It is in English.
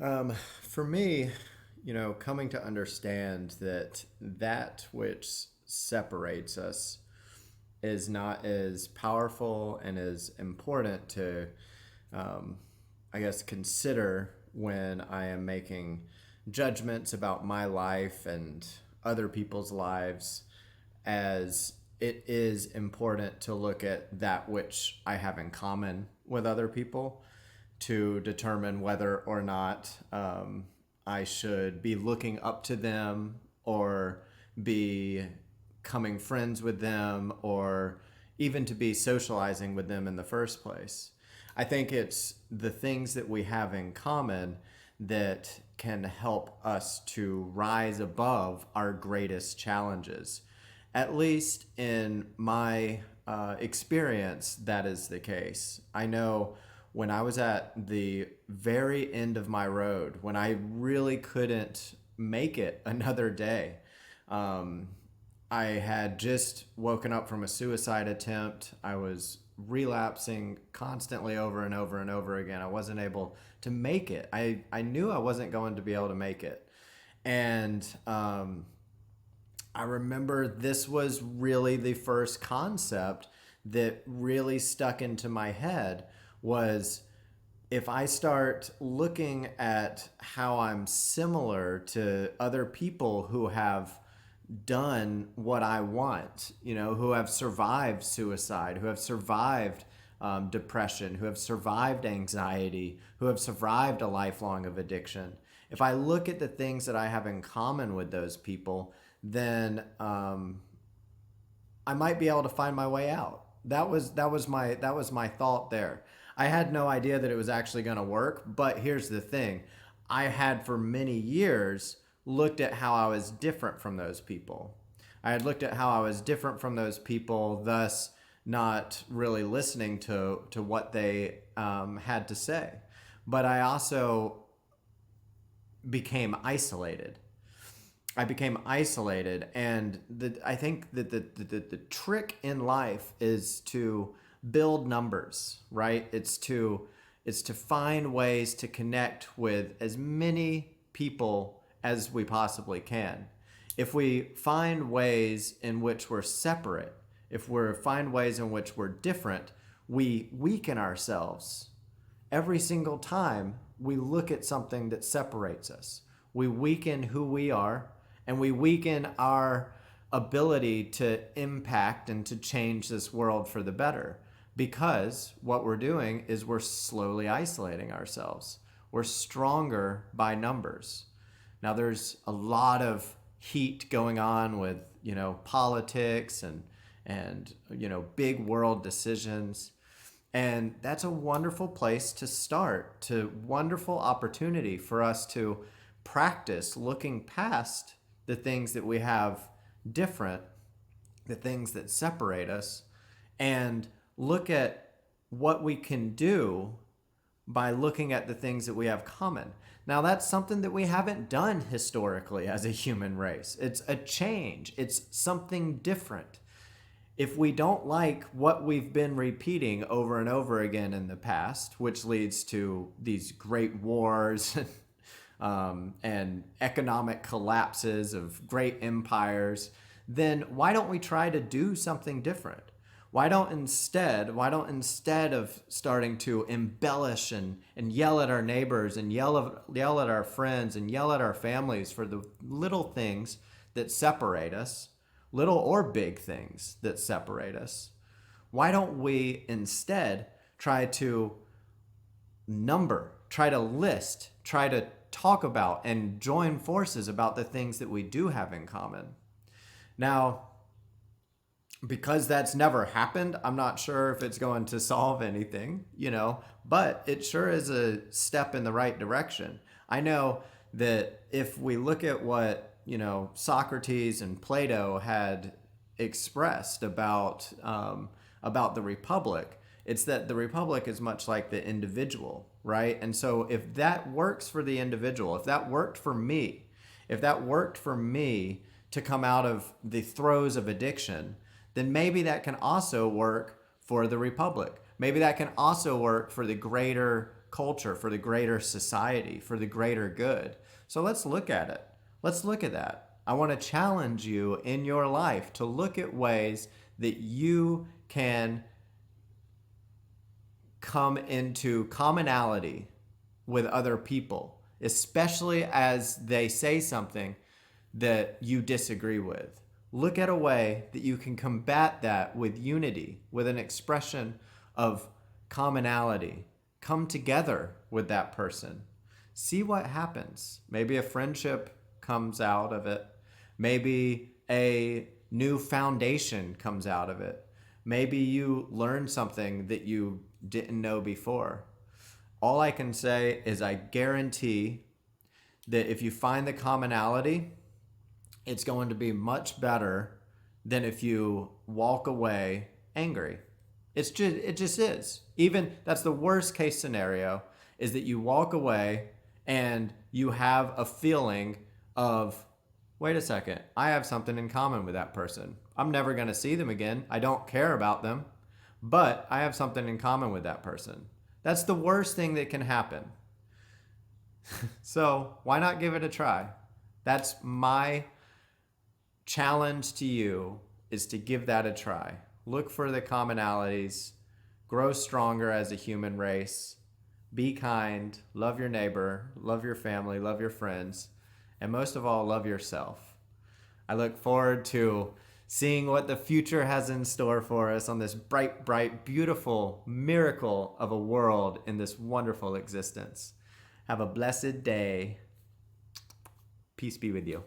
For me, coming to understand that which separates us is not as powerful and as important to, um, I guess, consider when I am making judgments about my life and other people's lives, as it is important to look at that which I have in common with other people to determine whether or not I should be looking up to them or be becoming friends with them or even to be socializing with them in the first place. I think it's the things that we have in common that can help us to rise above our greatest challenges. At least in my experience, that is the case. I know when I was at the very end of my road, when I really couldn't make it another day, um, I had just woken up from a suicide attempt. I was relapsing constantly over and over and over again. I wasn't able to make it. I knew I wasn't going to be able to make it. And I remember this was really the first concept that really stuck into my head was if I start looking at how I'm similar to other people who have done what I want, who have survived suicide, who have survived depression, who have survived anxiety, who have survived a lifelong of addiction. If I look at the things that I have in common with those people, then I might be able to find my way out. That was my thought there. I had no idea that it was actually going to work, but here's the thing. I had for many years looked at how I was different from those people. I had looked at how I was different from those people, thus not really listening to what they had to say. But I also became isolated. I became isolated, and I think that the trick in life is to build numbers, right? It's to find ways to connect with as many people as we possibly can. If we find ways in which we're separate, if we find ways in which we're different, we weaken ourselves every single time we look at something that separates us. We weaken who we are, and we weaken our ability to impact and to change this world for the better, because what we're doing is we're slowly isolating ourselves. We're stronger by numbers. Now, there's a lot of heat going on with, politics and big world decisions. And that's a wonderful place to start, to wonderful opportunity for us to practice looking past the things that we have different, the things that separate us, and look at what we can do by looking at the things that we have common. Now, that's something that we haven't done historically as a human race. It's a change. It's something different. If we don't like what we've been repeating over and over again in the past, which leads to these great wars and economic collapses of great empires, then why don't we try to do something different? Why don't instead of starting to embellish and yell at our neighbors and yell at our friends and yell at our families for the little things that separate us, little or big things that separate us, why don't we instead try to try to list, try to talk about and join forces about the things that we do have in common? Now, because that's never happened, I'm not sure if it's going to solve anything, but it sure is a step in the right direction. I know that if we look at what, Socrates and Plato had expressed about the republic, it's that the republic is much like the individual, right? And so if that works for the individual, if that worked for me, to come out of the throes of addiction, then maybe that can also work for the republic. Maybe that can also work for the greater culture, for the greater society, for the greater good. So let's look at it. Let's look at that. I want to challenge you in your life to look at ways that you can come into commonality with other people, especially as they say something that you disagree with. Look at a way that you can combat that with unity, with an expression of commonality. Come together with that person. See what happens. Maybe a friendship comes out of it. Maybe a new foundation comes out of it. Maybe you learn something that you didn't know before. All I can say is I guarantee that if you find the commonality, it's going to be much better than if you walk away angry. It just is. Even that's the worst case scenario, is that you walk away and you have a feeling of, wait a second, I have something in common with that person. I'm never going to see them again. I don't care about them, but I have something in common with that person. That's the worst thing that can happen. So why not give it a try? That's my challenge to you, is to give that a try. Look for the commonalities, grow stronger as a human race, be kind, love your neighbor, love your family, love your friends, and most of all, love yourself. I look forward to seeing what the future has in store for us on this bright, bright, beautiful miracle of a world in this wonderful existence. Have a blessed day. Peace be with you.